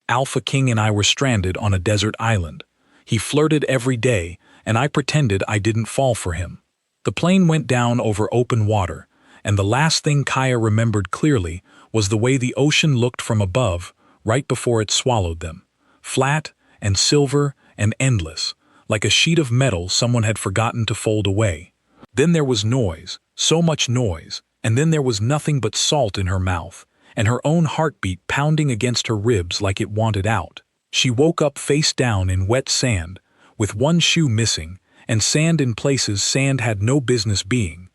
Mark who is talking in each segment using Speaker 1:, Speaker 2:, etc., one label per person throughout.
Speaker 1: Alpha King and I were stranded on a desert island. He flirted every day, and I pretended I didn't fall for him. The plane went down over open water, and the last thing Kaya remembered clearly was the way the ocean looked from above, right before it swallowed them. Flat and silver and endless, like a sheet of metal someone had forgotten to fold away. Then there was noise, so much noise, and then there was nothing but salt in her mouth, and her own heartbeat pounding against her ribs like it wanted out. She woke up face down in wet sand, with one shoe missing, and sand in places sand had no business being.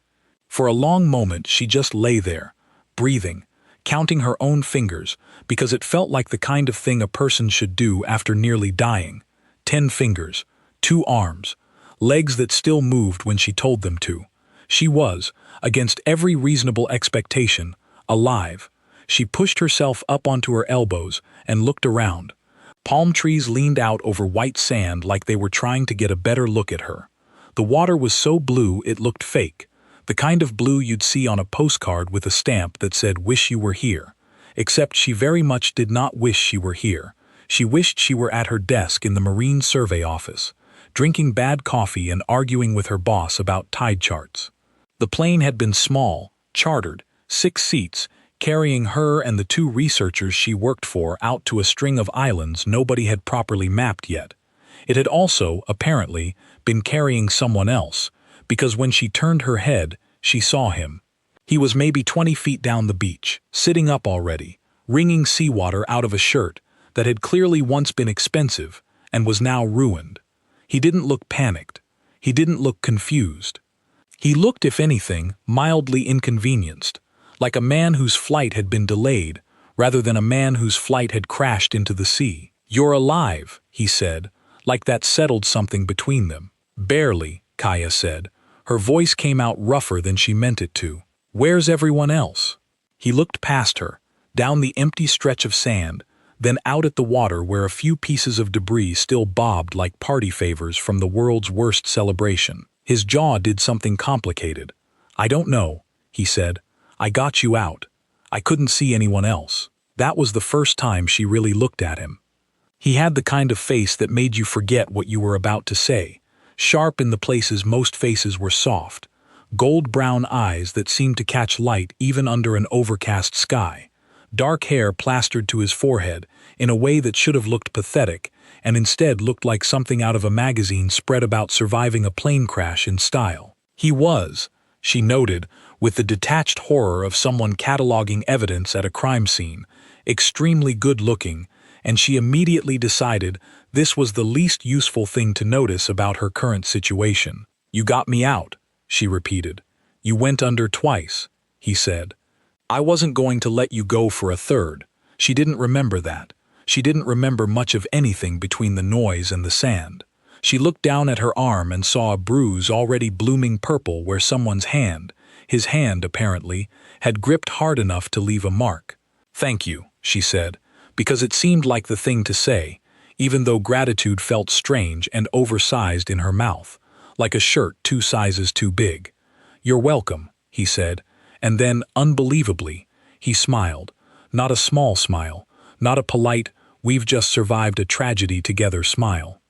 Speaker 1: For a long moment she just lay there, breathing, counting her own fingers, because it felt like the kind of thing a person should do after nearly dying. 10 fingers, 2 arms, legs that still moved when she told them to. She was, against every reasonable expectation, alive. She pushed herself up onto her elbows and looked around. Palm trees leaned out over white sand like they were trying to get a better look at her. The water was so blue it looked fake, the kind of blue you'd see on a postcard with a stamp that said "Wish you were here." Except she very much did not wish she were here. She wished she were at her desk in the Marine Survey office, drinking bad coffee and arguing with her boss about tide charts. The plane had been small, chartered, 6 seats, carrying her and the 2 researchers she worked for out to a string of islands nobody had properly mapped yet. It had also, apparently, been carrying someone else, because when she turned her head, she saw him. He was maybe 20 feet down the beach, sitting up already, wringing seawater out of a shirt that had clearly once been expensive and was now ruined. He didn't look panicked. He didn't look confused. He looked, if anything, mildly inconvenienced, like a man whose flight had been delayed, rather than a man whose flight had crashed into the sea. "You're alive," he said, like that settled something between them. "Barely," Kaya said. Her voice came out rougher than she meant it to. "Where's everyone else?" He looked past her, down the empty stretch of sand, then out at the water where a few pieces of debris still bobbed like party favors from the world's worst celebration. His jaw did something complicated. "I don't know," he said. "I got you out. I couldn't see anyone else." That was the first time she really looked at him. He had the kind of face that made you forget what you were about to say, sharp in the places most faces were soft, gold-brown eyes that seemed to catch light even under an overcast sky, dark hair plastered to his forehead in a way that should have looked pathetic and instead looked like something out of a magazine spread about surviving a plane crash in style. He was, she noted, with the detached horror of someone cataloging evidence at a crime scene, extremely good-looking, and she immediately decided this was the least useful thing to notice about her current situation. "You got me out," she repeated. "You went under twice," he said. "I wasn't going to let you go for a third." She didn't remember that. She didn't remember much of anything between the noise and the sand. She looked down at her arm and saw a bruise already blooming purple where someone's hand, his hand apparently, had gripped hard enough to leave a mark. "Thank you," she said, because it seemed like the thing to say, even though gratitude felt strange and oversized in her mouth, like a shirt 2 sizes too big. "You're welcome," he said, and then, unbelievably, he smiled. Not a small smile, not a polite, "we've just survived a tragedy together" smile.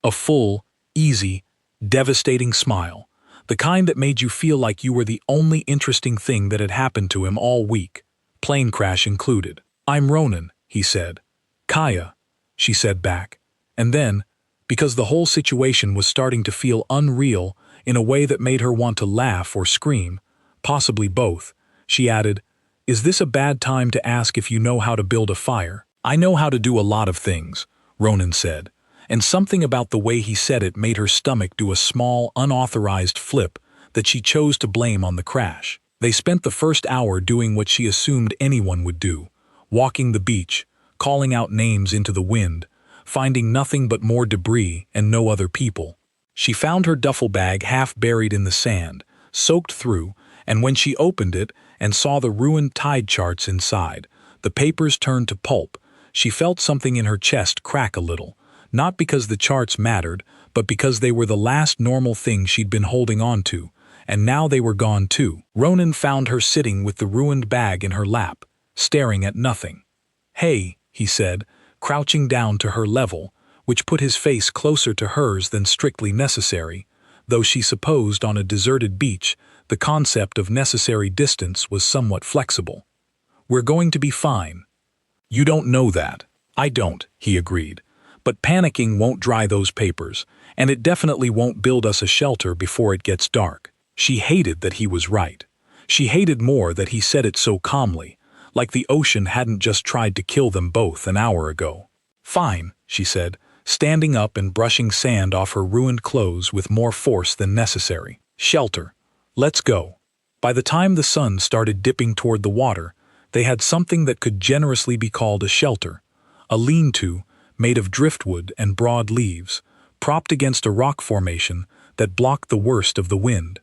Speaker 1: A full, easy, devastating smile, the kind that made you feel like you were the only interesting thing that had happened to him all week, plane crash included. "I'm Ronan," he said. "Kaya," she said back. And then, because the whole situation was starting to feel unreal in a way that made her want to laugh or scream, possibly both, she added, "Is this a bad time to ask if you know how to build a fire?" "I know how to do a lot of things," Ronan said, and something about the way he said it made her stomach do a small, unauthorized flip that she chose to blame on the crash. They spent the first hour doing what she assumed anyone would do, walking the beach, calling out names into the wind, finding nothing but more debris and no other people. She found her duffel bag half buried in the sand, soaked through, and when she opened it and saw the ruined tide charts inside, the papers turned to pulp, she felt something in her chest crack a little, not because the charts mattered, but because they were the last normal thing she'd been holding on to, and now they were gone too. Ronan found her sitting with the ruined bag in her lap, staring at nothing. "Hey," he said, crouching down to her level, which put his face closer to hers than strictly necessary, though she supposed on a deserted beach the concept of necessary distance was somewhat flexible. "We're going to be fine." "You don't know that." "I don't," he agreed. "But panicking won't dry those papers, and it definitely won't build us a shelter before it gets dark." She hated that he was right. She hated more that he said it so calmly, like the ocean hadn't just tried to kill them both an hour ago. "Fine," she said, standing up and brushing sand off her ruined clothes with more force than necessary. "Shelter. Let's go." By the time the sun started dipping toward the water, they had something that could generously be called a shelter, a lean-to made of driftwood and broad leaves, propped against a rock formation that blocked the worst of the wind.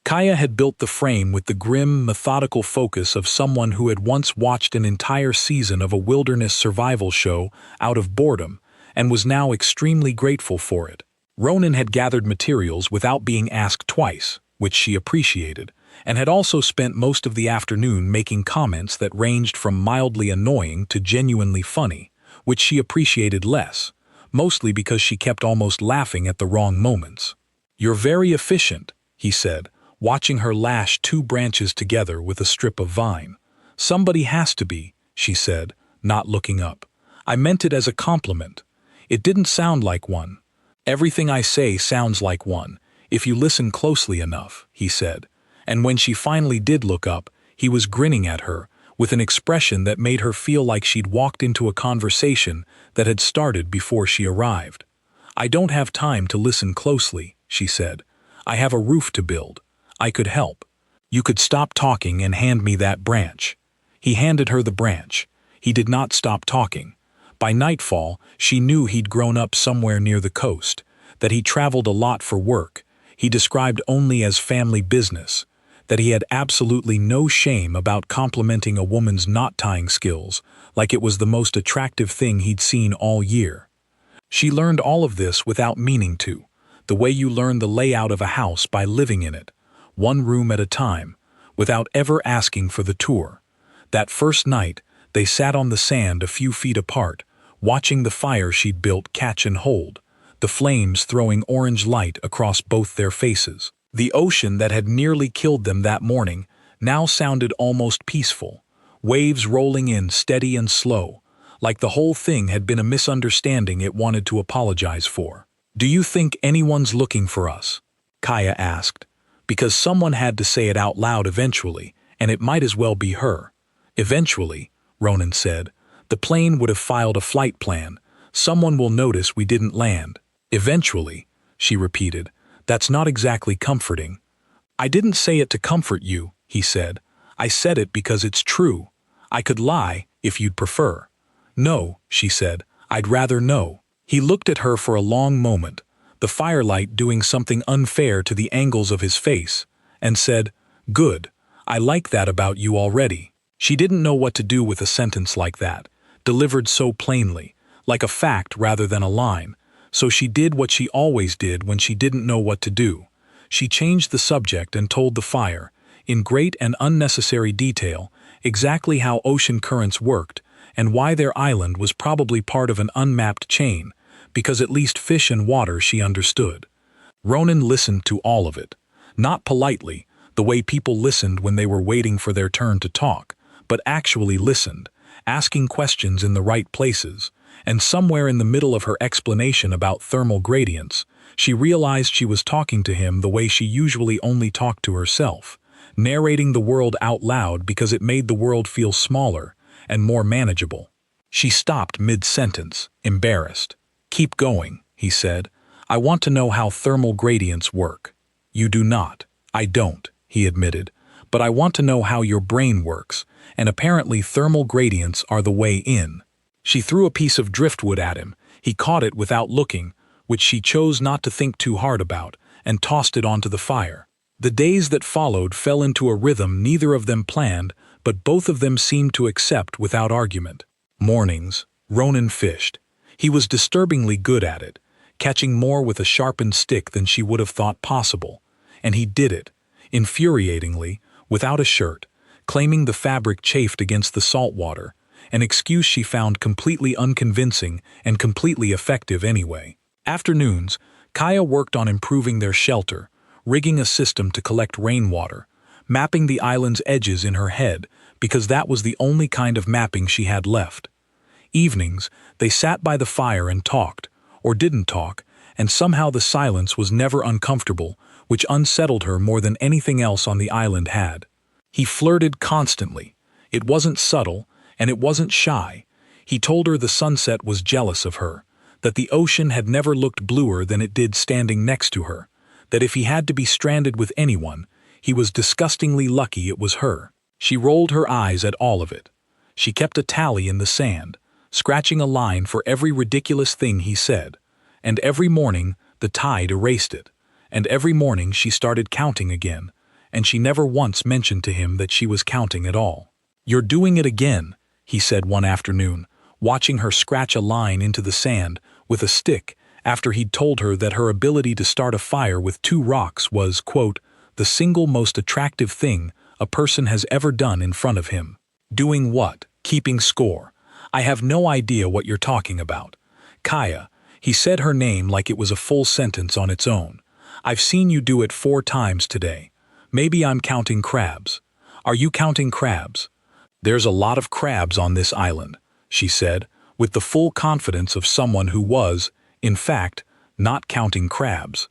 Speaker 1: Kaya had built the frame with the grim, methodical focus of someone who had once watched an entire season of a wilderness survival show out of boredom and was now extremely grateful for it. Ronan had gathered materials without being asked twice, which she appreciated, and had also spent most of the afternoon making comments that ranged from mildly annoying to genuinely funny, which she appreciated less, mostly because she kept almost laughing at the wrong moments. "You're very efficient," he said, watching her lash 2 branches together with a strip of vine. "Somebody has to be," she said, not looking up. "I meant it as a compliment. It didn't sound like one." "Everything I say sounds like one, if you listen closely enough," he said. And when she finally did look up, he was grinning at her, with an expression that made her feel like she'd walked into a conversation that had started before she arrived. "I don't have time to listen closely," she said. "I have a roof to build. I could help. You could stop talking and hand me that branch." He handed her the branch. He did not stop talking. By nightfall, she knew he'd grown up somewhere near the coast, that he traveled a lot for work, he described only as family business, that he had absolutely no shame about complimenting a woman's knot-tying skills, like it was the most attractive thing he'd seen all year. She learned all of this without meaning to, the way you learn the layout of a house by living in it, one room at a time, without ever asking for the tour. That first night, they sat on the sand a few feet apart, watching the fire she'd built catch and hold, the flames throwing orange light across both their faces. The ocean that had nearly killed them that morning now sounded almost peaceful, waves rolling in steady and slow, like the whole thing had been a misunderstanding it wanted to apologize for. "Do you think anyone's looking for us?" Kaya asked. Because someone had to say it out loud eventually, and it might as well be her. "Eventually," Ronan said, "the plane would have filed a flight plan. Someone will notice we didn't land." "Eventually," she repeated. "That's not exactly comforting." "I didn't say it to comfort you," he said. "I said it because it's true. I could lie, if you'd prefer." "No," she said. "I'd rather know." He looked at her for a long moment, the firelight doing something unfair to the angles of his face, and said, "Good. I like that about you already." She didn't know what to do with a sentence like that, delivered so plainly, like a fact rather than a line, so she did what she always did when she didn't know what to do. She changed the subject and told the fire, in great and unnecessary detail, exactly how ocean currents worked and why their island was probably part of an unmapped chain, because at least fish and water she understood. Ronan listened to all of it, not politely, the way people listened when they were waiting for their turn to talk, but actually listened, asking questions in the right places, and somewhere in the middle of her explanation about thermal gradients, she realized she was talking to him the way she usually only talked to herself, narrating the world out loud because it made the world feel smaller and more manageable. She stopped mid-sentence, embarrassed. "Keep going," he said. "I want to know how thermal gradients work." "You do not." "I don't," he admitted. "But I want to know how your brain works, and apparently thermal gradients are the way in." She threw a piece of driftwood at him. He caught it without looking, which she chose not to think too hard about, and tossed it onto the fire. The days that followed fell into a rhythm neither of them planned, but both of them seemed to accept without argument. Mornings, Ronan fished. He was disturbingly good at it, catching more with a sharpened stick than she would have thought possible. And he did it, infuriatingly, without a shirt, claiming the fabric chafed against the salt water, an excuse she found completely unconvincing and completely effective anyway. Afternoons, Kaya worked on improving their shelter, rigging a system to collect rainwater, mapping the island's edges in her head because that was the only kind of mapping she had left. Evenings, they sat by the fire and talked, or didn't talk, and somehow the silence was never uncomfortable, which unsettled her more than anything else on the island had. He flirted constantly. It wasn't subtle, and it wasn't shy. He told her the sunset was jealous of her, that the ocean had never looked bluer than it did standing next to her, that if he had to be stranded with anyone, he was disgustingly lucky it was her. She rolled her eyes at all of it. She kept a tally in the sand, scratching a line for every ridiculous thing he said, and every morning the tide erased it, and every morning she started counting again, and she never once mentioned to him that she was counting at all. "You're doing it again," he said one afternoon, watching her scratch a line into the sand with a stick after he'd told her that her ability to start a fire with 2 rocks was, quote, the single most attractive thing a person has ever done in front of him. "Doing what? Keeping score. I have no idea what you're talking about. Kaya," he said her name like it was a full sentence on its own. "I've seen you do it 4 times today. Maybe I'm counting crabs. Are you counting crabs?" "There's a lot of crabs on this island," she said, with the full confidence of someone who was, in fact, not counting crabs.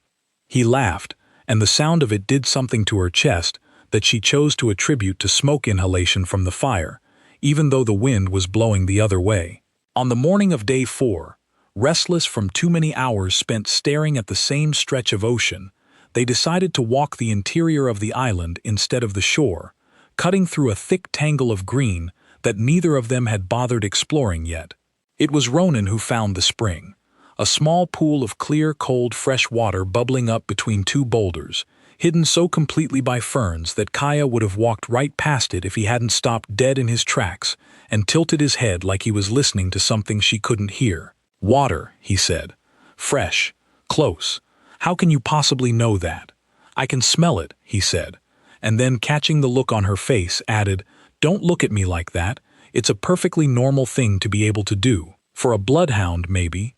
Speaker 1: He laughed, and the sound of it did something to her chest that she chose to attribute to smoke inhalation from the fire, even though the wind was blowing the other way. On the morning of day 4, restless from too many hours spent staring at the same stretch of ocean, they decided to walk the interior of the island instead of the shore, cutting through a thick tangle of green that neither of them had bothered exploring yet. It was Ronan who found the spring, a small pool of clear, cold, fresh water bubbling up between 2 boulders, hidden so completely by ferns that Kaya would have walked right past it if he hadn't stopped dead in his tracks and tilted his head like he was listening to something she couldn't hear. "Water," he said. "Fresh. Close. How can you possibly know that?" "I can smell it," he said, and then, catching the look on her face, added, "Don't look at me like that. It's a perfectly normal thing to be able to do. For a bloodhound, maybe."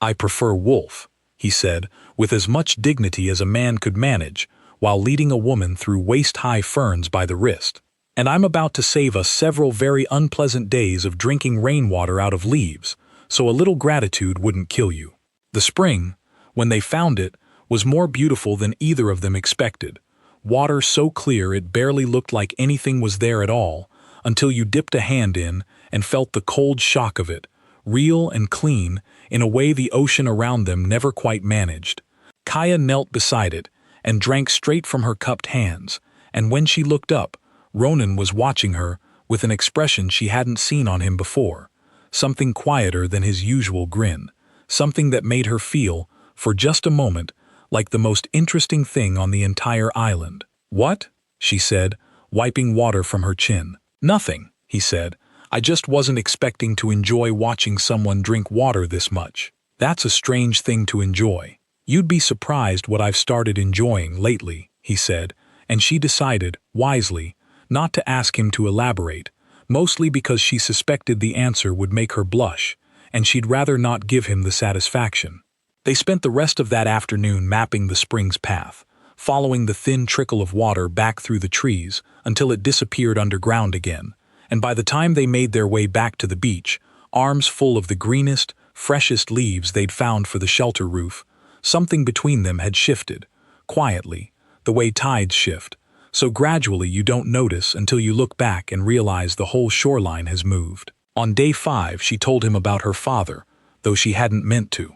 Speaker 1: "I prefer wolf," he said, with as much dignity as a man could manage, while leading a woman through waist-high ferns by the wrist. "And I'm about to save us several very unpleasant days of drinking rainwater out of leaves, so a little gratitude wouldn't kill you." The spring, when they found it, was more beautiful than either of them expected. Water so clear it barely looked like anything was there at all, until you dipped a hand in and felt the cold shock of it, real and clean, in a way the ocean around them never quite managed. Kaya knelt beside it and drank straight from her cupped hands, and when she looked up, Ronan was watching her with an expression she hadn't seen on him before, something quieter than his usual grin, something that made her feel, for just a moment, like the most interesting thing on the entire island. "What?" she said, wiping water from her chin. "Nothing," he said. "I just wasn't expecting to enjoy watching someone drink water this much." "That's a strange thing to enjoy. You'd be surprised what I've started enjoying lately," he said, and she decided, wisely, not to ask him to elaborate, mostly because she suspected the answer would make her blush, and she'd rather not give him the satisfaction. They spent the rest of that afternoon mapping the spring's path, following the thin trickle of water back through the trees until it disappeared underground again, and by the time they made their way back to the beach, arms full of the greenest, freshest leaves they'd found for the shelter roof, something between them had shifted, quietly, the way tides shift, so gradually you don't notice until you look back and realize the whole shoreline has moved. On day 5 she told him about her father, though she hadn't meant to.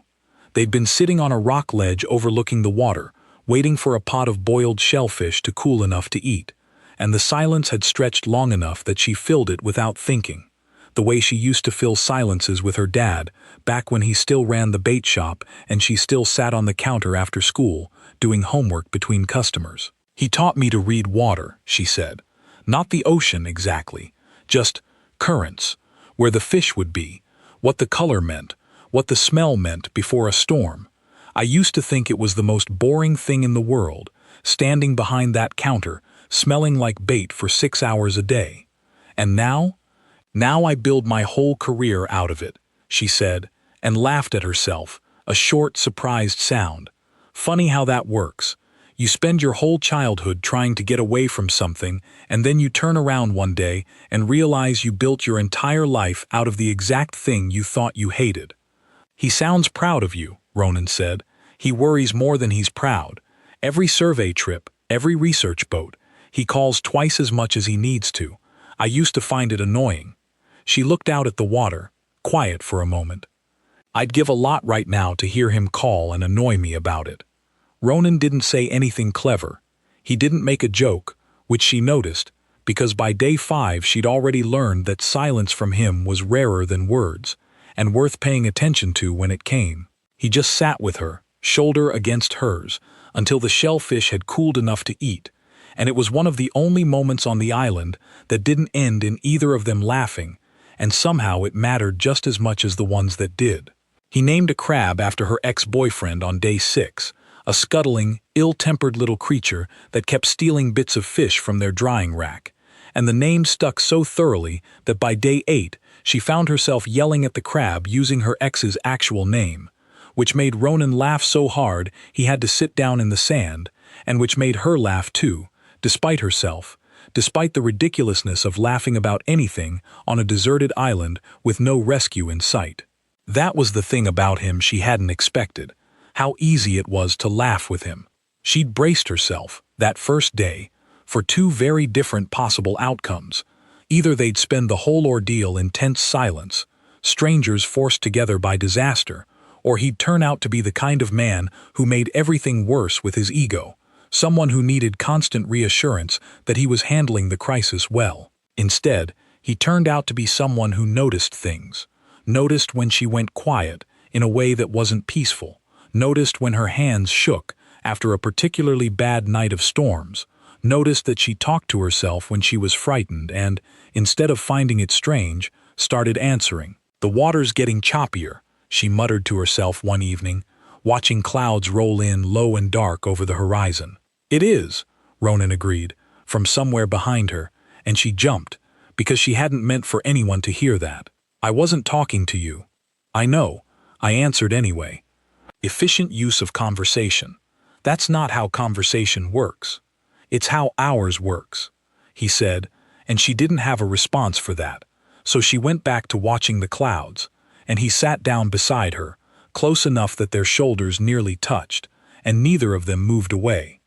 Speaker 1: They'd been sitting on a rock ledge overlooking the water, waiting for a pot of boiled shellfish to cool enough to eat, and the silence had stretched long enough that she filled it without thinking, the way she used to fill silences with her dad back when he still ran the bait shop and she still sat on the counter after school, doing homework between customers. "He taught me to read water," she said. "Not the ocean exactly, just currents, where the fish would be, what the color meant, what the smell meant before a storm. I used to think it was the most boring thing in the world, standing behind that counter, smelling like bait for 6 hours a day. And now Now I build my whole career out of it, she said, and laughed at herself, a short, surprised sound. Funny how that works. You spend your whole childhood trying to get away from something, and then you turn around one day and realize you built your entire life out of the exact thing you thought you hated. He sounds proud of you, Ronan said. He worries more than he's proud. Every survey trip, every research boat, he calls twice as much as he needs to. I used to find it annoying. She looked out at the water, quiet for a moment. I'd give a lot right now to hear him call and annoy me about it. Ronan didn't say anything clever. He didn't make a joke, which she noticed, because by day 5 she'd already learned that silence from him was rarer than words, and worth paying attention to when it came. He just sat with her, shoulder against hers, until the shellfish had cooled enough to eat, and it was one of the only moments on the island that didn't end in either of them laughing, and somehow it mattered just as much as the ones that did. He named a crab after her ex-boyfriend on day 6, a scuttling, ill-tempered little creature that kept stealing bits of fish from their drying rack, and the name stuck so thoroughly that by day 8 she found herself yelling at the crab using her ex's actual name, which made Ronan laugh so hard he had to sit down in the sand, and which made her laugh too, despite herself, despite the ridiculousness of laughing about anything on a deserted island with no rescue in sight. That was the thing about him she hadn't expected, how easy it was to laugh with him. She'd braced herself, that first day, for 2 very different possible outcomes. Either they'd spend the whole ordeal in tense silence, strangers forced together by disaster, or he'd turn out to be the kind of man who made everything worse with his ego, someone who needed constant reassurance that he was handling the crisis well. Instead, he turned out to be someone who noticed things, noticed when she went quiet in a way that wasn't peaceful, noticed when her hands shook after a particularly bad night of storms, noticed that she talked to herself when she was frightened and, instead of finding it strange, started answering. "The water's getting choppier," she muttered to herself one evening, watching clouds roll in low and dark over the horizon. "It is," Ronan agreed, from somewhere behind her, and she jumped, because she hadn't meant for anyone to hear that. "I wasn't talking to you." "I know," I answered anyway. Efficient use of conversation. That's not how conversation works. It's how ours works, he said, and she didn't have a response for that, so she went back to watching the clouds, and he sat down beside her, close enough that their shoulders nearly touched, and neither of them moved away.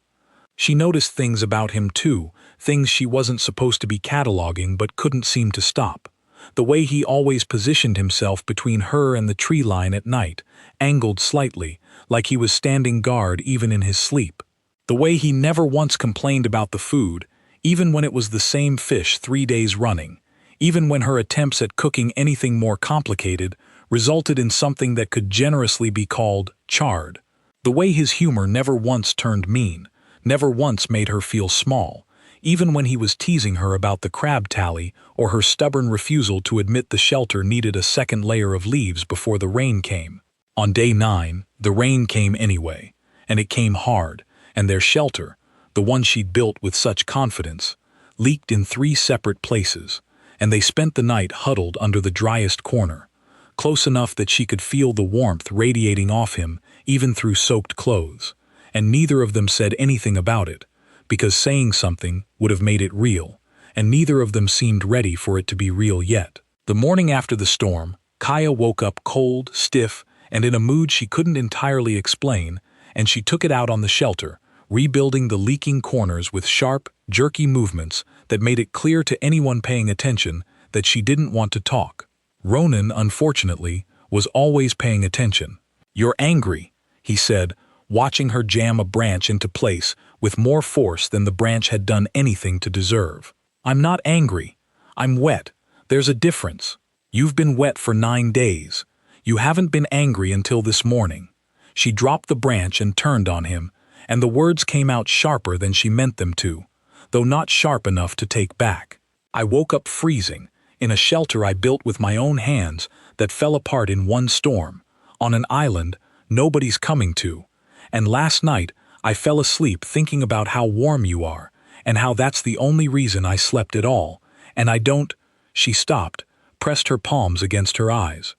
Speaker 1: She noticed things about him too, things she wasn't supposed to be cataloging but couldn't seem to stop. The way he always positioned himself between her and the tree line at night, angled slightly, like he was standing guard even in his sleep. The way he never once complained about the food, even when it was the same fish 3 days running, even when her attempts at cooking anything more complicated resulted in something that could generously be called charred. The way his humor never once turned mean, never once made her feel small, even when he was teasing her about the crab tally or her stubborn refusal to admit the shelter needed a second layer of leaves before the rain came. On day 9, the rain came anyway, and it came hard, and their shelter, the one she'd built with such confidence, leaked in 3 separate places, and they spent the night huddled under the driest corner, close enough that she could feel the warmth radiating off him even through soaked clothes, and neither of them said anything about it, because saying something would have made it real, and neither of them seemed ready for it to be real yet. The morning after the storm, Kaya woke up cold, stiff, and in a mood she couldn't entirely explain, and she took it out on the shelter, rebuilding the leaking corners with sharp, jerky movements that made it clear to anyone paying attention that she didn't want to talk. Ronan, unfortunately, was always paying attention. "You're angry," he said, watching her jam a branch into place with more force than the branch had done anything to deserve. "I'm not angry. I'm wet. There's a difference. You've been wet for 9 days. You haven't been angry until this morning." She dropped the branch and turned on him, and the words came out sharper than she meant them to, though not sharp enough to take back. "I woke up freezing, in a shelter I built with my own hands that fell apart in one storm, on an island nobody's coming to, and last night I fell asleep thinking about how warm you are, and how that's the only reason I slept at all, and I don't—" She stopped, pressed her palms against her eyes.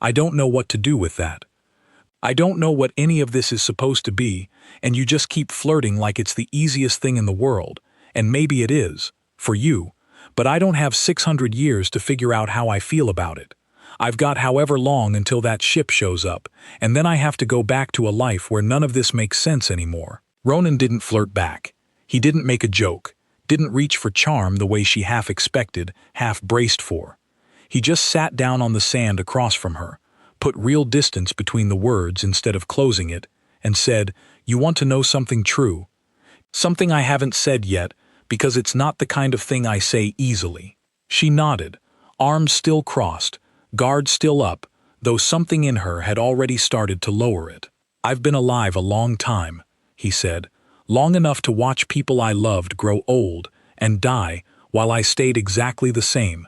Speaker 1: "I don't know what to do with that. I don't know what any of this is supposed to be, and you just keep flirting like it's the easiest thing in the world, and maybe it is, for you, but I don't have 600 years to figure out how I feel about it. I've got however long until that ship shows up, and then I have to go back to a life where none of this makes sense anymore." Ronan didn't flirt back. He didn't make a joke, didn't reach for charm the way she half expected, half braced for. He just sat down on the sand across from her, put real distance between the words instead of closing it, and said, "You want to know something true? Something I haven't said yet, because it's not the kind of thing I say easily." She nodded, arms still crossed, guard still up, though something in her had already started to lower it. "I've been alive a long time," he said, "long enough to watch people I loved grow old and die while I stayed exactly the same.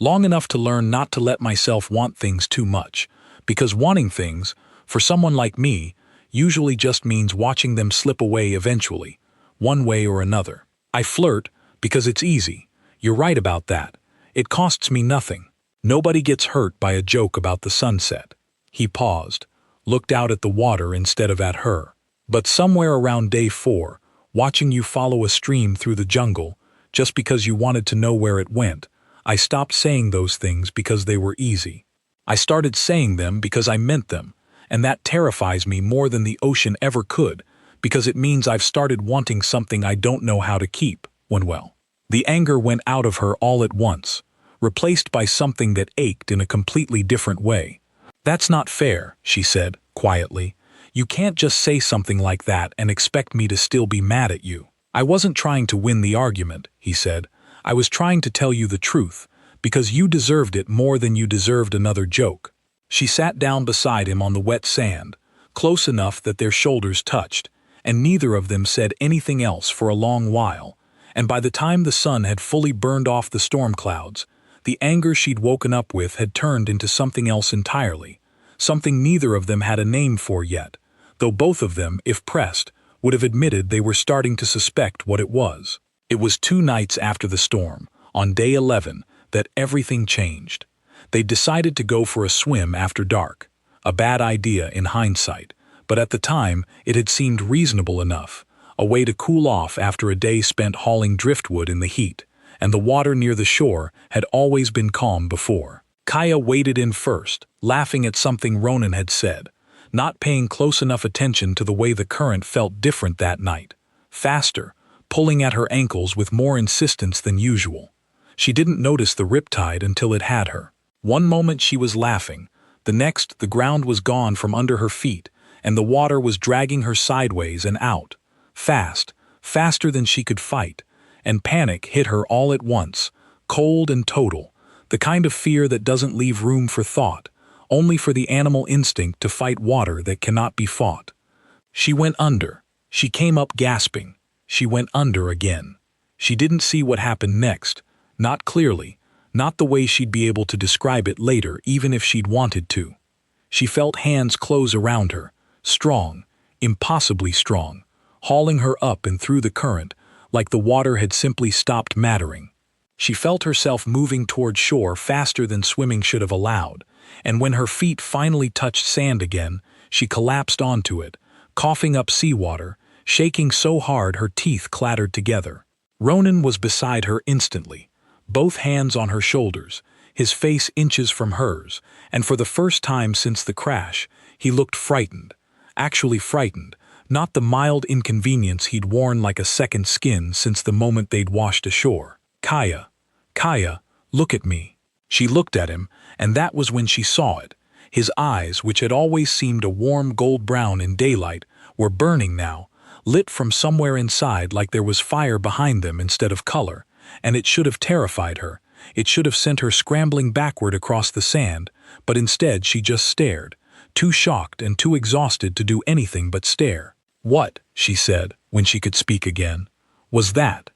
Speaker 1: Long enough to learn not to let myself want things too much, because wanting things, for someone like me, usually just means watching them slip away eventually, one way or another. I flirt because it's easy. You're right about that. It costs me nothing. Nobody gets hurt by a joke about the sunset." He paused, looked out at the water instead of at her. "But somewhere around day 4, watching you follow a stream through the jungle, just because you wanted to know where it went, I stopped saying those things because they were easy. I started saying them because I meant them, and that terrifies me more than the ocean ever could, because it means I've started wanting something I don't know how to keep, when well." The anger went out of her all at once, replaced by something that ached in a completely different way. "That's not fair," she said, quietly. "You can't just say something like that and expect me to still be mad at you." "I wasn't trying to win the argument," he said. "I was trying to tell you the truth, because you deserved it more than you deserved another joke." She sat down beside him on the wet sand, close enough that their shoulders touched, and neither of them said anything else for a long while, and by the time the sun had fully burned off the storm clouds, the anger she'd woken up with had turned into something else entirely, something neither of them had a name for yet, though both of them, if pressed, would have admitted they were starting to suspect what it was. It was 2 nights after the storm, on day 11, that everything changed. They decided to go for a swim after dark. A bad idea in hindsight, but at the time it had seemed reasonable enough, a way to cool off after a day spent hauling driftwood in the heat, and the water near the shore had always been calm before. Kaya waded in first, laughing at something Ronan had said, not paying close enough attention to the way the current felt different that night. Faster, pulling at her ankles with more insistence than usual. She didn't notice the riptide until it had her. One moment she was laughing, the next the ground was gone from under her feet, and the water was dragging her sideways and out. Fast, faster than she could fight, and panic hit her all at once, cold and total, the kind of fear that doesn't leave room for thought, only for the animal instinct to fight water that cannot be fought. She went under. She came up gasping. She went under again. She didn't see what happened next, not clearly, not the way she'd be able to describe it later even if she'd wanted to. She felt hands close around her, strong, impossibly strong, hauling her up and through the current, like the water had simply stopped mattering. She felt herself moving toward shore faster than swimming should have allowed, and when her feet finally touched sand again, she collapsed onto it, coughing up seawater, shaking so hard her teeth clattered together. Ronan was beside her instantly, both hands on her shoulders, his face inches from hers, and for the first time since the crash, he looked frightened. Actually frightened, not the mild inconvenience he'd worn like a second skin since the moment they'd washed ashore. Kaya, look at me." She looked at him, and that was when she saw it. His eyes, which had always seemed a warm gold brown in daylight, were burning now, lit from somewhere inside like there was fire behind them instead of color, and it should have terrified her. It should have sent her scrambling backward across the sand, but instead she just stared, too shocked and too exhausted to do anything but stare. "What," she said, when she could speak again, "was that?"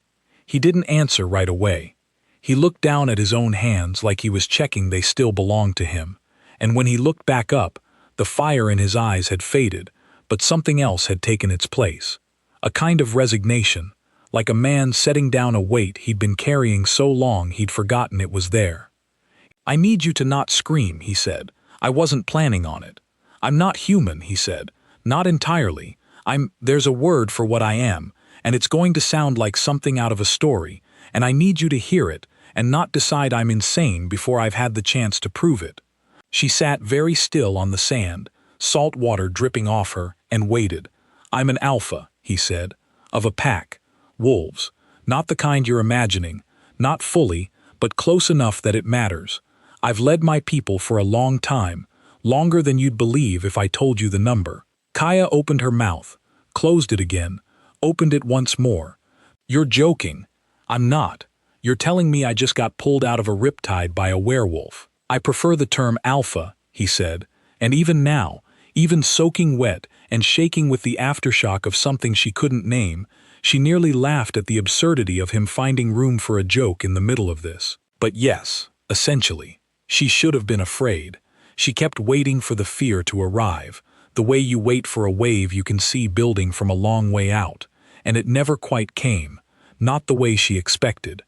Speaker 1: He didn't answer right away. He looked down at his own hands like he was checking they still belonged to him, and when he looked back up, the fire in his eyes had faded, but something else had taken its place. A kind of resignation, like a man setting down a weight he'd been carrying so long he'd forgotten it was there. I need you to not scream, he said. I wasn't planning on it. I'm not human, he said. Not entirely. There's a word for what I am, and it's going to sound like something out of a story, and I need you to hear it and not decide I'm insane before I've had the chance to prove it. She sat very still on the sand, salt water dripping off her, and waited. I'm an alpha, he said, of a pack. Wolves. Not the kind you're imagining. Not fully, but close enough that it matters. I've led my people for a long time, longer than you'd believe if I told you the number. Kaya opened her mouth, closed it again, opened it once more. You're joking. I'm not. You're telling me I just got pulled out of a riptide by a werewolf. I prefer the term alpha, he said, and even now, even soaking wet and shaking with the aftershock of something she couldn't name, she nearly laughed at the absurdity of him finding room for a joke in the middle of this. But yes, essentially, she should have been afraid. She kept waiting for the fear to arrive, the way you wait for a wave you can see building from a long way out, and it never quite came, not the way she expected.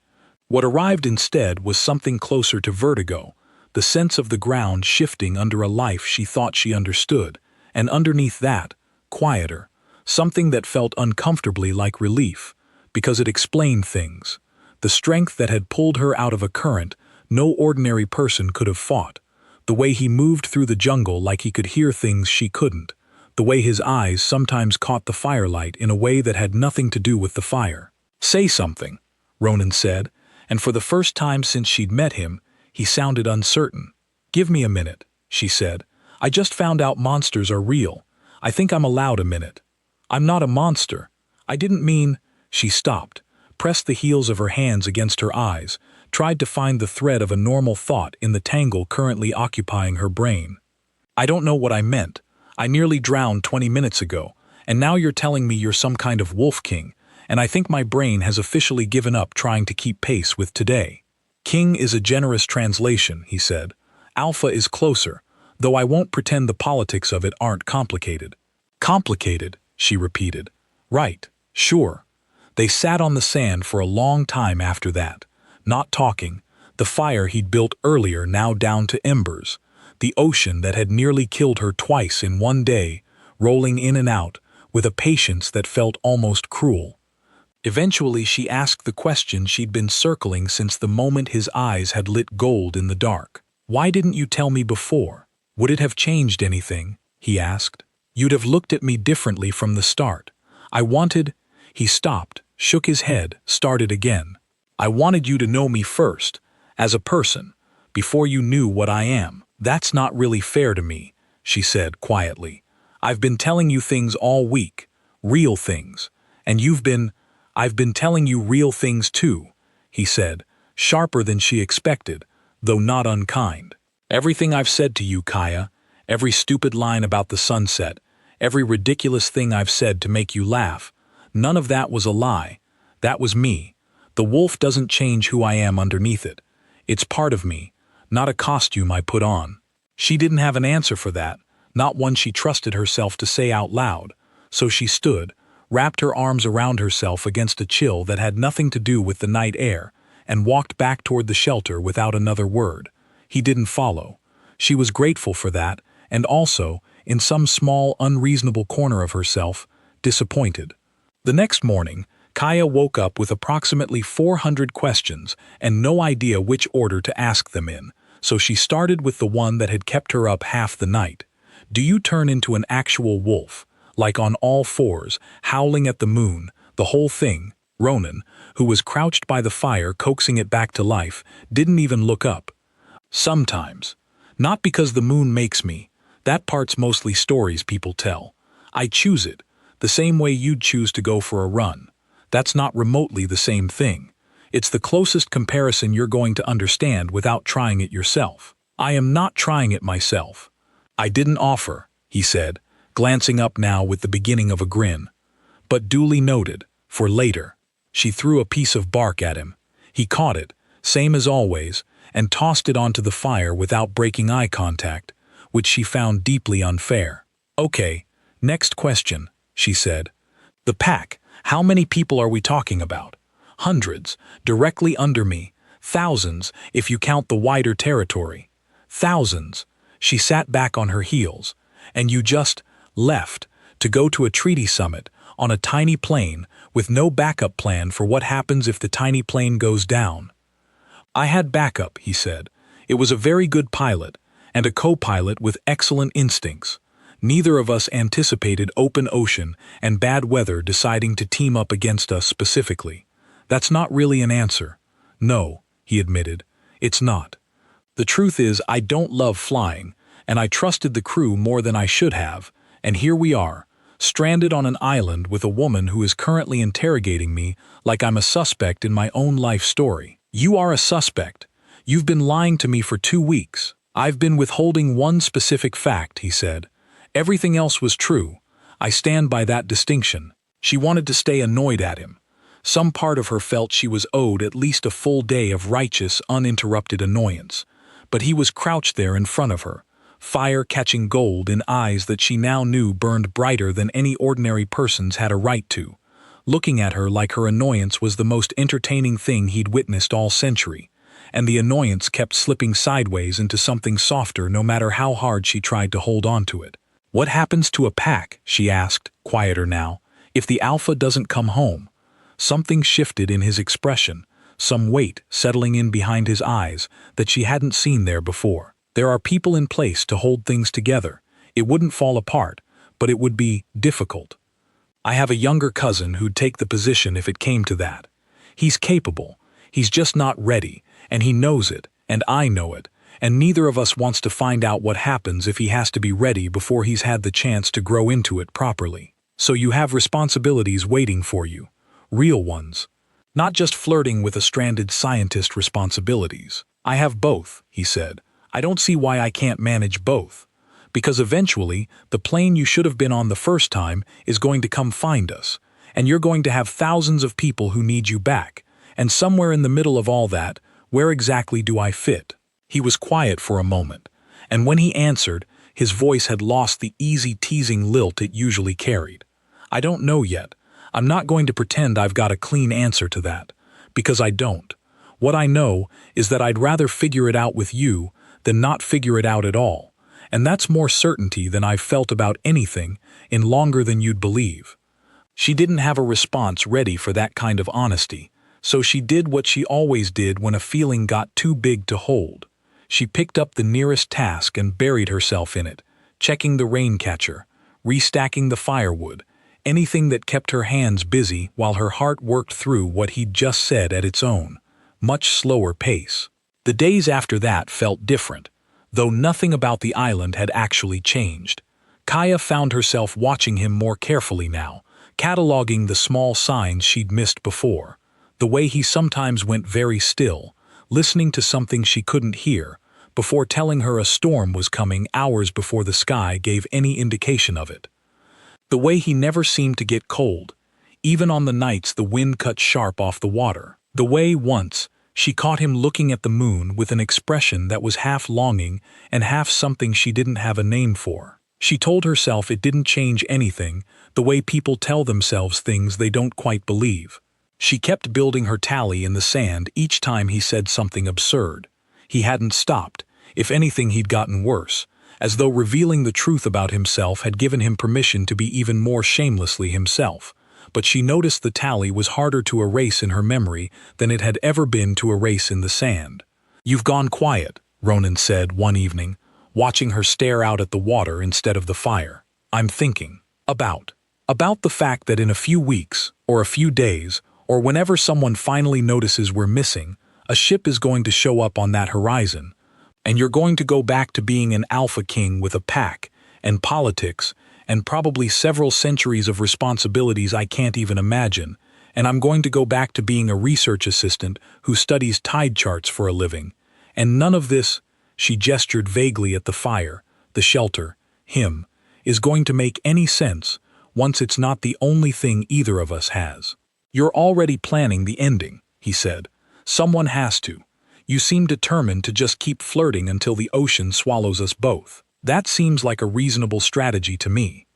Speaker 1: What arrived instead was something closer to vertigo, the sense of the ground shifting under a life she thought she understood, and underneath that, quieter, something that felt uncomfortably like relief, because it explained things. The strength that had pulled her out of a current no ordinary person could have fought, the way he moved through the jungle like he could hear things she couldn't, the way his eyes sometimes caught the firelight in a way that had nothing to do with the fire. Say something, Ronan said, and for the first time since she'd met him, he sounded uncertain. Give me a minute, she said. I just found out monsters are real. I think I'm allowed a minute. I'm not a monster. I didn't mean... She stopped, pressed the heels of her hands against her eyes, tried to find the thread of a normal thought in the tangle currently occupying her brain. I don't know what I meant. I nearly drowned 20 minutes ago, and now you're telling me you're some kind of wolf king, and I think my brain has officially given up trying to keep pace with today. King is a generous translation, he said. Alpha is closer, though I won't pretend the politics of it aren't complicated. Complicated, she repeated. Right, sure. They sat on the sand for a long time after that, not talking, the fire he'd built earlier now down to embers, the ocean that had nearly killed her twice in one day, rolling in and out, with a patience that felt almost cruel. Eventually she asked the question she'd been circling since the moment his eyes had lit gold in the dark. Why didn't you tell me before? Would it have changed anything? He asked. You'd have looked at me differently from the start. I wanted... He stopped, shook his head, started again. I wanted you to know me first, as a person, before you knew what I am. That's not really fair to me, she said quietly. I've been telling you things all week, real things, and I've been telling you real things too, he said, sharper than she expected, though not unkind. Everything I've said to you, Kaya, every stupid line about the sunset, every ridiculous thing I've said to make you laugh, none of that was a lie. That was me. The wolf doesn't change who I am underneath it. It's part of me, not a costume I put on. She didn't have an answer for that, not one she trusted herself to say out loud, so she stood, wrapped her arms around herself against a chill that had nothing to do with the night air, and walked back toward the shelter without another word. He didn't follow. She was grateful for that, and also, in some small, unreasonable corner of herself, disappointed. The next morning, Kaya woke up with approximately 400 questions and no idea which order to ask them in, so she started with the one that had kept her up half the night. Do you turn into an actual wolf, like on all fours, howling at the moon, the whole thing? Ronan, who was crouched by the fire coaxing it back to life, didn't even look up. Sometimes. Not because the moon makes me. That part's mostly stories people tell. I choose it, the same way you'd choose to go for a run. That's not remotely the same thing. It's the closest comparison you're going to understand without trying it yourself. I am not trying it myself. I didn't offer, he said, glancing up now with the beginning of a grin. But duly noted, for later. She threw a piece of bark at him. He caught it, same as always, and tossed it onto the fire without breaking eye contact, which she found deeply unfair. Okay, next question, she said. The pack, how many people are we talking about? Hundreds, directly under me, Thousands, if you count the wider territory. Thousands. She sat back on her heels. And you just left to go to a treaty summit on a tiny plane with no backup plan for what happens if the tiny plane goes down. I had backup, he said. It was a very good pilot, and a co-pilot with excellent instincts. Neither of us anticipated open ocean and bad weather deciding to team up against us specifically. That's not really an answer. No, he admitted. It's not. The truth is, I don't love flying, and I trusted the crew more than I should have, and here we are, stranded on an island with a woman who is currently interrogating me like I'm a suspect in my own life story. You are a suspect. You've been lying to me for 2 weeks. I've been withholding one specific fact, he said. Everything else was true. I stand by that distinction. She wanted to stay annoyed at him. Some part of her felt she was owed at least a full day of righteous, uninterrupted annoyance. But he was crouched there in front of her, fire catching gold in eyes that she now knew burned brighter than any ordinary person's had a right to, looking at her like her annoyance was the most entertaining thing he'd witnessed all century, and the annoyance kept slipping sideways into something softer no matter how hard she tried to hold on to it. What happens to a pack, she asked, quieter now, if the alpha doesn't come home? Something shifted in his expression, some weight settling in behind his eyes that she hadn't seen there before. There are people in place to hold things together. It wouldn't fall apart, but it would be difficult. I have a younger cousin who'd take the position if it came to that. He's capable. He's just not ready, and he knows it, and I know it, and neither of us wants to find out what happens if he has to be ready before he's had the chance to grow into it properly. So you have responsibilities waiting for you. Real ones. Not just flirting with a stranded scientist responsibilities. I have both, he said. I don't see why I can't manage both. Because eventually, the plane you should have been on the first time is going to come find us, and you're going to have thousands of people who need you back, and somewhere in the middle of all that, where exactly do I fit? He was quiet for a moment, and when he answered, his voice had lost the easy teasing lilt it usually carried. I don't know yet. I'm not going to pretend I've got a clean answer to that, because I don't. What I know is that I'd rather figure it out with you than not figure it out at all, and that's more certainty than I've felt about anything in longer than you'd believe. She didn't have a response ready for that kind of honesty, so she did what she always did when a feeling got too big to hold. She picked up the nearest task and buried herself in it, checking the rain catcher, restacking the firewood, anything that kept her hands busy while her heart worked through what he'd just said at its own, much slower pace. The days after that felt different, though nothing about the island had actually changed. Kaya found herself watching him more carefully now, cataloging the small signs she'd missed before, the way he sometimes went very still, listening to something she couldn't hear, before telling her a storm was coming hours before the sky gave any indication of it. The way he never seemed to get cold, even on the nights the wind cut sharp off the water. The way, once, she caught him looking at the moon with an expression that was half longing and half something she didn't have a name for. She told herself it didn't change anything, the way people tell themselves things they don't quite believe. She kept building her tally in the sand each time he said something absurd. He hadn't stopped. If anything, he'd gotten worse, as though revealing the truth about himself had given him permission to be even more shamelessly himself. But she noticed the tally was harder to erase in her memory than it had ever been to erase in the sand. "You've gone quiet," Ronan said one evening, watching her stare out at the water instead of the fire. "I'm thinking about the fact that in a few weeks, or a few days, or whenever someone finally notices we're missing, a ship is going to show up on that horizon, and you're going to go back to being an alpha king with a pack, and politics, and probably several centuries of responsibilities I can't even imagine, and I'm going to go back to being a research assistant who studies tide charts for a living, and none of this," she gestured vaguely at the fire, the shelter, him, "is going to make any sense once it's not the only thing either of us has." "You're already planning the ending," he said. "Someone has to. You seem determined to just keep flirting until the ocean swallows us both. That seems like a reasonable strategy to me."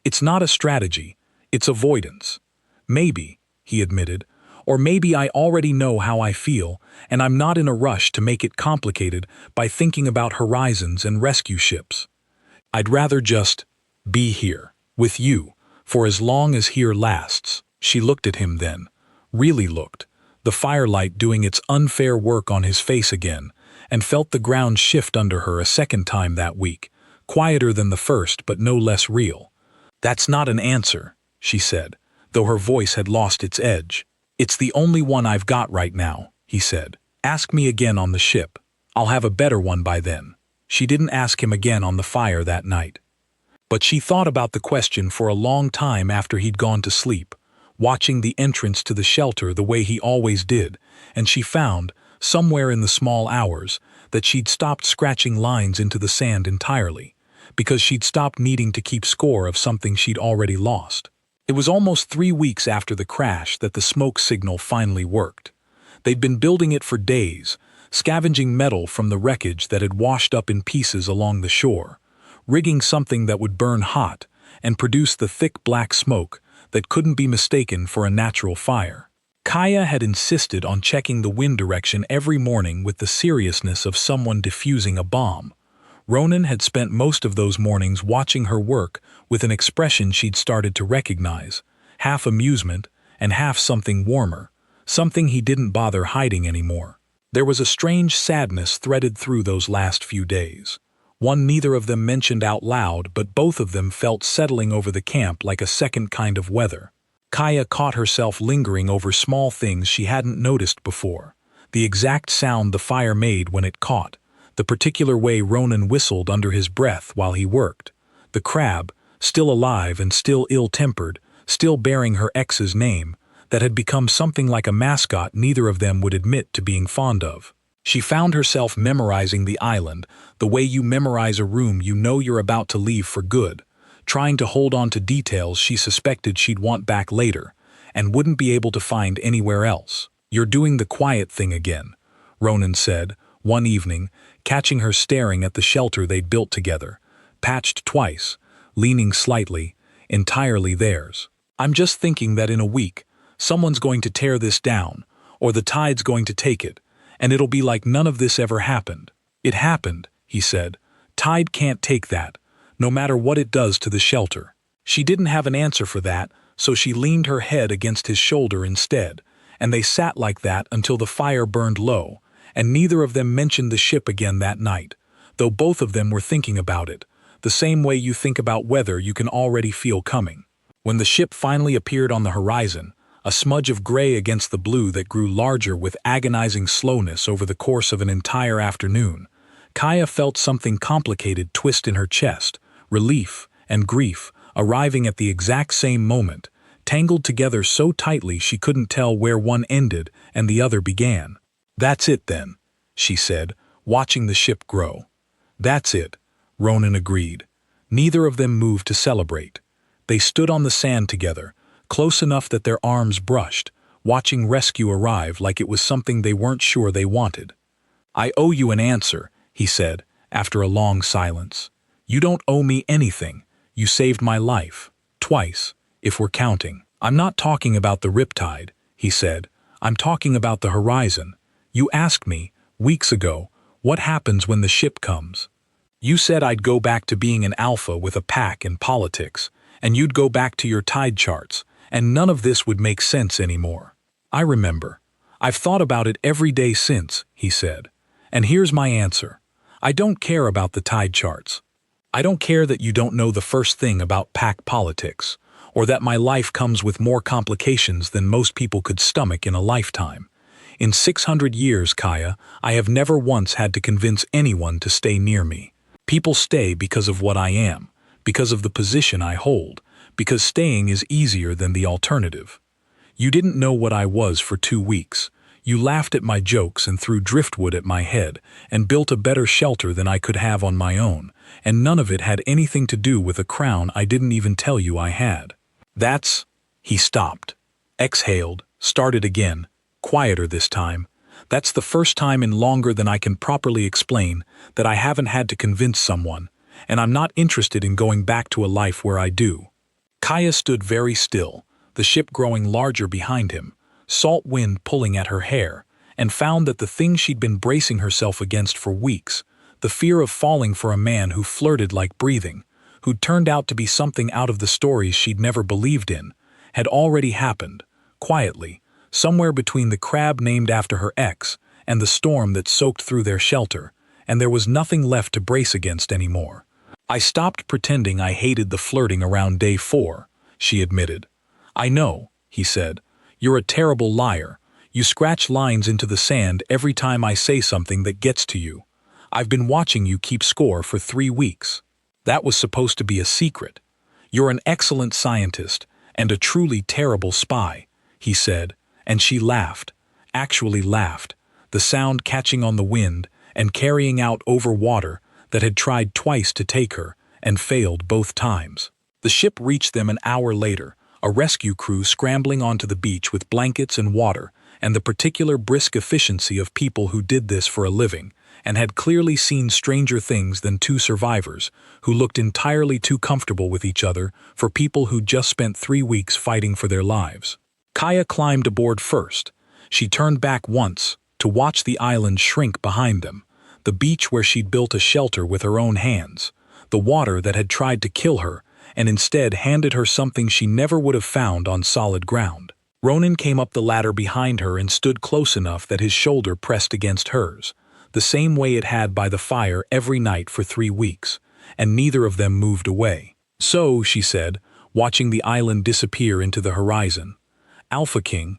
Speaker 1: "It's not a strategy, it's avoidance." "Maybe," he admitted, Or maybe I already know how I feel, and I'm not in a rush to make it complicated by thinking about horizons and rescue ships. I'd rather just be here, with you, for as long as here lasts." She looked at him then, really looked, the firelight doing its unfair work on his face again, and felt the ground shift under her a second time that week, quieter than the first but no less real. "That's not an answer," she said, though her voice had lost its edge. "It's the only one I've got right now," he said. "Ask me again on the ship. I'll have a better one by then." She didn't ask him again on the fire that night. But she thought about the question for a long time after he'd gone to sleep, watching the entrance to the shelter the way he always did, and she found, somewhere in the small hours, that she'd stopped scratching lines into the sand entirely, because she'd stopped needing to keep score of something she'd already lost. It was almost 3 weeks after the crash that the smoke signal finally worked. They'd been building it for days, scavenging metal from the wreckage that had washed up in pieces along the shore, rigging something that would burn hot and produce the thick black smoke that couldn't be mistaken for a natural fire. Kaya had insisted on checking the wind direction every morning with the seriousness of someone defusing a bomb. Ronan had spent most of those mornings watching her work with an expression she'd started to recognize, half amusement and half something warmer, something he didn't bother hiding anymore. There was a strange sadness threaded through those last few days, one neither of them mentioned out loud, but both of them felt settling over the camp like a second kind of weather. Kaya caught herself lingering over small things she hadn't noticed before, the exact sound the fire made when it caught, the particular way Ronan whistled under his breath while he worked, the crab, still alive and still ill-tempered, still bearing her ex's name, that had become something like a mascot neither of them would admit to being fond of. She found herself memorizing the island, the way you memorize a room you know you're about to leave for good, trying to hold on to details she suspected she'd want back later, and wouldn't be able to find anywhere else. "You're doing the quiet thing again," Ronan said, one evening, catching her staring at the shelter they'd built together, patched twice, leaning slightly, entirely theirs. "I'm just thinking that in a week, someone's going to tear this down, or the tide's going to take it, and it'll be like none of this ever happened." "It happened," he said. "Tide can't take that, no matter what it does to the shelter." She didn't have an answer for that, so she leaned her head against his shoulder instead, and they sat like that until the fire burned low, and neither of them mentioned the ship again that night, though both of them were thinking about it, the same way you think about weather you can already feel coming. When the ship finally appeared on the horizon, a smudge of gray against the blue that grew larger with agonizing slowness over the course of an entire afternoon, Kaya felt something complicated twist in her chest, relief and grief arriving at the exact same moment, tangled together so tightly she couldn't tell where one ended and the other began. "That's it then," she said, watching the ship grow. "That's it," Ronan agreed. Neither of them moved to celebrate. They stood on the sand together, close enough that their arms brushed, watching rescue arrive like it was something they weren't sure they wanted. "I owe you an answer," he said, after a long silence. "You don't owe me anything. You saved my life. Twice, if we're counting." "I'm not talking about the riptide," he said. "I'm talking about the horizon. You asked me, weeks ago, what happens when the ship comes. You said I'd go back to being an alpha with a pack and politics, and you'd go back to your tide charts, and none of this would make sense anymore." "I remember. I've thought about it every day since," he said. "And here's my answer. I don't care about the tide charts. I don't care that you don't know the first thing about pack politics, or that my life comes with more complications than most people could stomach in a lifetime. In 600 years, Kaya, I have never once had to convince anyone to stay near me. People stay because of what I am, because of the position I hold, because staying is easier than the alternative. You didn't know what I was for 2 weeks. You laughed at my jokes and threw driftwood at my head and built a better shelter than I could have on my own, and none of it had anything to do with a crown I didn't even tell you I had. That's—" He stopped, exhaled, started again, quieter this time. "That's the first time in longer than I can properly explain that I haven't had to convince someone, and I'm not interested in going back to a life where I do." Kaya stood very still, the ship growing larger behind him, salt wind pulling at her hair, and found that the thing she'd been bracing herself against for weeks, the fear of falling for a man who flirted like breathing, who'd turned out to be something out of the stories she'd never believed in, had already happened, quietly, somewhere between the crab named after her ex and the storm that soaked through their shelter, and there was nothing left to brace against anymore. "I stopped pretending I hated the flirting around day 4, she admitted. "I know," he said. "You're a terrible liar. You scratch lines into the sand every time I say something that gets to you. I've been watching you keep score for 3 weeks. That was supposed to be a secret. You're an excellent scientist and a truly terrible spy," he said, and she laughed, actually laughed, the sound catching on the wind and carrying out over water that had tried twice to take her and failed both times. The ship reached them an hour later, a rescue crew scrambling onto the beach with blankets and water, and the particular brisk efficiency of people who did this for a living, and had clearly seen stranger things than 2 survivors who looked entirely too comfortable with each other for people who'd just spent 3 weeks fighting for their lives. Kaya climbed aboard first. She turned back once to watch the island shrink behind them, the beach where she'd built a shelter with her own hands, the water that had tried to kill her and instead handed her something she never would have found on solid ground. Ronan came up the ladder behind her and stood close enough that his shoulder pressed against hers, the same way it had by the fire every night for 3 weeks, and neither of them moved away. "So," she said, watching the island disappear into the horizon, "Alpha King,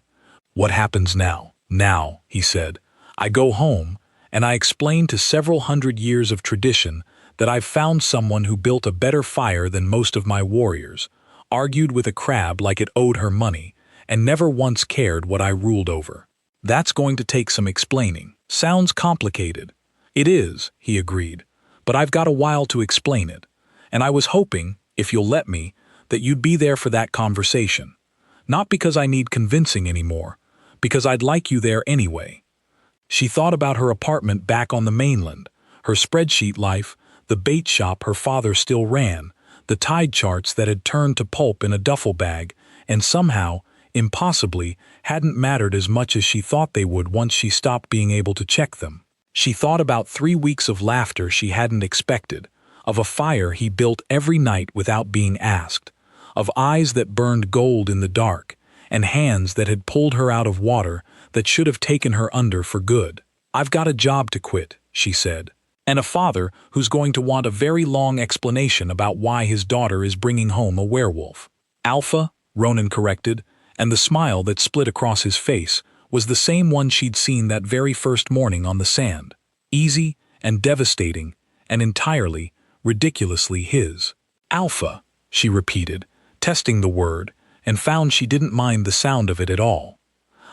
Speaker 1: what happens now?" "Now," he said, "I go home, and I explain to several hundred years of tradition that I've found someone who built a better fire than most of my warriors, argued with a crab like it owed her money, and never once cared what I ruled over. That's going to take some explaining. Sounds complicated." "It is," he agreed, "but I've got a while to explain it, and I was hoping, if you'll let me, that you'd be there for that conversation. Not because I need convincing anymore, because I'd like you there anyway." She thought about her apartment back on the mainland, her spreadsheet life, the bait shop her father still ran, the tide charts that had turned to pulp in a duffel bag, and somehow, impossibly, hadn't mattered as much as she thought they would once she stopped being able to check them. She thought about 3 weeks of laughter she hadn't expected, of a fire he built every night without being asked, of eyes that burned gold in the dark, and hands that had pulled her out of water that should have taken her under for good. "I've got a job to quit," she said, "and a father who's going to want a very long explanation about why his daughter is bringing home a werewolf." "Alpha," Ronan corrected, and the smile that split across his face was the same one she'd seen that very first morning on the sand. Easy and devastating and entirely, ridiculously his. "Alpha," she repeated, testing the word, and found she didn't mind the sound of it at all.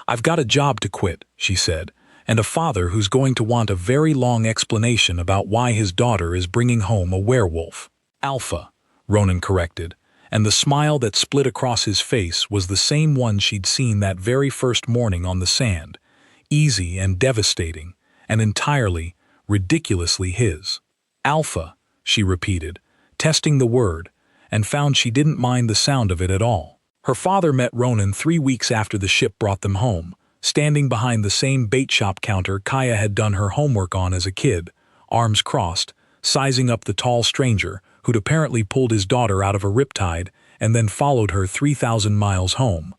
Speaker 1: "I've got a job to quit," she said, "and a father who's going to want a very long explanation about why his daughter is bringing home a werewolf." "Alpha," Ronan corrected, and the smile that split across his face was the same one she'd seen that very first morning on the sand, easy and devastating, and entirely, ridiculously his. "Alpha," she repeated, testing the word, and found she didn't mind the sound of it at all. Her father met Ronan 3 weeks after the ship brought them home, standing behind the same bait shop counter Kaya had done her homework on as a kid, arms crossed, sizing up the tall stranger who'd apparently pulled his daughter out of a riptide and then followed her 3,000 miles home.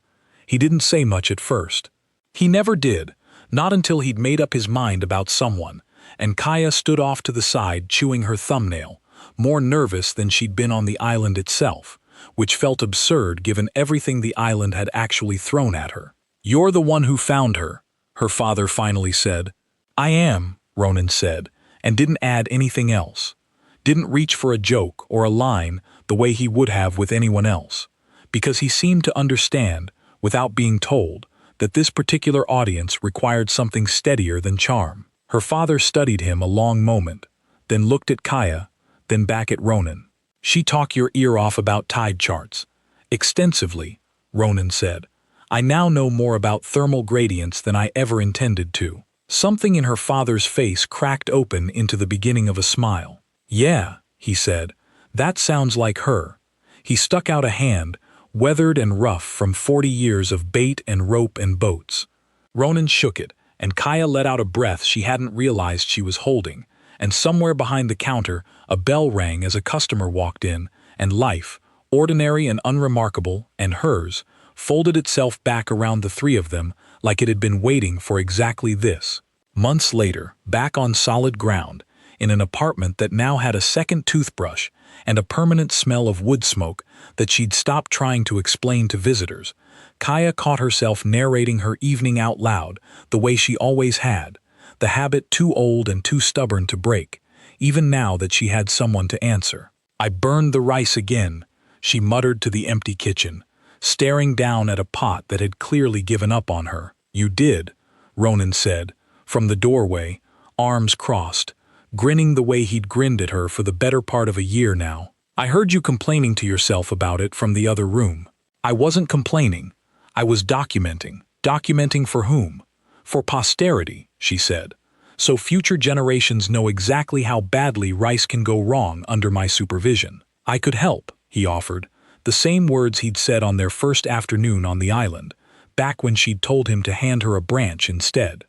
Speaker 1: He didn't say much at first. He never did, not until he'd made up his mind about someone, and Kaya stood off to the side chewing her thumbnail, more nervous than she'd been on the island itself, which felt absurd given everything the island had actually thrown at her. "You're the one who found her," her father finally said. "I am," Ronan said, and didn't add anything else. Didn't reach for a joke or a line the way he would have with anyone else, because he seemed to understand, without being told, that this particular audience required something steadier than charm. Her father studied him a long moment, then looked at Kaya, then back at Ronan. "She talked your ear off about tide charts." "Extensively," Ronan said. "I now know more about thermal gradients than I ever intended to." Something in her father's face cracked open into the beginning of a smile. "Yeah," he said, "that sounds like her." He stuck out a hand, weathered and rough from 40 years of bait and rope and boats. Ronan shook it, and Kaya let out a breath she hadn't realized she was holding, and somewhere behind the counter, a bell rang as a customer walked in, and life, ordinary and unremarkable, and hers, folded itself back around the three of them like it had been waiting for exactly this. Months later, back on solid ground, in an apartment that now had a second toothbrush and a permanent smell of wood smoke that she'd stopped trying to explain to visitors, Kaya caught herself narrating her evening out loud the way she always had, the habit too old and too stubborn to break, even now that she had someone to answer. "I burned the rice again," she muttered to the empty kitchen, staring down at a pot that had clearly given up on her. "You did," Ronan said, from the doorway, arms crossed, grinning the way he'd grinned at her for the better part of a year now. "I heard you complaining to yourself about it from the other room." "I wasn't complaining. I was documenting." "Documenting for whom?" "For posterity," she said, "so future generations know exactly how badly rice can go wrong under my supervision." "I could help," he offered, the same words he'd said on their first afternoon on the island, back when she'd told him to hand her a branch instead.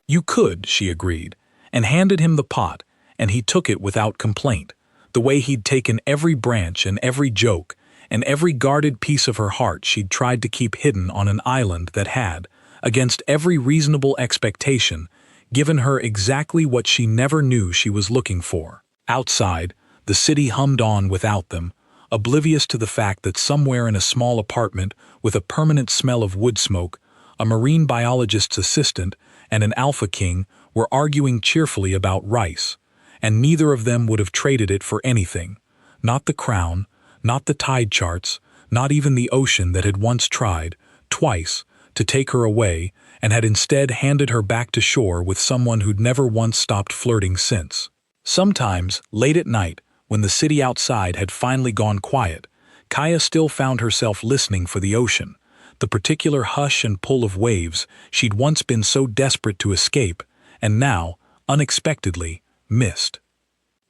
Speaker 1: "You could," she agreed, and handed him the pot, and he took it without complaint, the way he'd taken every branch and every joke and every guarded piece of her heart she'd tried to keep hidden on an island that had, against every reasonable expectation, given her exactly what she never knew she was looking for. Outside, the city hummed on without them, oblivious to the fact that somewhere in a small apartment with a permanent smell of wood smoke, a marine biologist's assistant and an alpha king were arguing cheerfully about rice, and neither of them would have traded it for anything. Not the crown, not the tide charts, not even the ocean that had once tried, twice, to take her away and had instead handed her back to shore with someone who'd never once stopped flirting since. Sometimes, late at night, when the city outside had finally gone quiet, Kaya still found herself listening for the ocean, the particular hush and pull of waves she'd once been so desperate to escape, and now, unexpectedly, missed.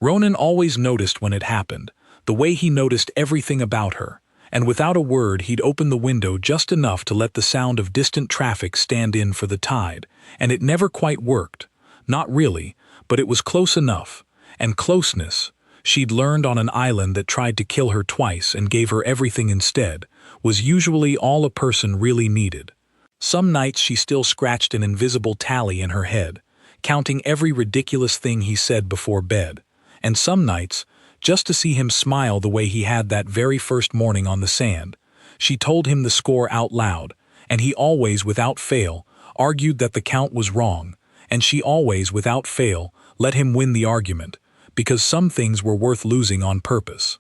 Speaker 1: Ronan always noticed when it happened, the way he noticed everything about her, and without a word he'd open the window just enough to let the sound of distant traffic stand in for the tide, and it never quite worked. Not really, but it was close enough, and closeness, she'd learned on an island that tried to kill her twice and gave her everything instead, was usually all a person really needed. Some nights she still scratched an invisible tally in her head, counting every ridiculous thing he said before bed, and some nights, just to see him smile the way he had that very first morning on the sand, she told him the score out loud, and he always, without fail, argued that the count was wrong, and she always, without fail, let him win the argument, because some things were worth losing on purpose.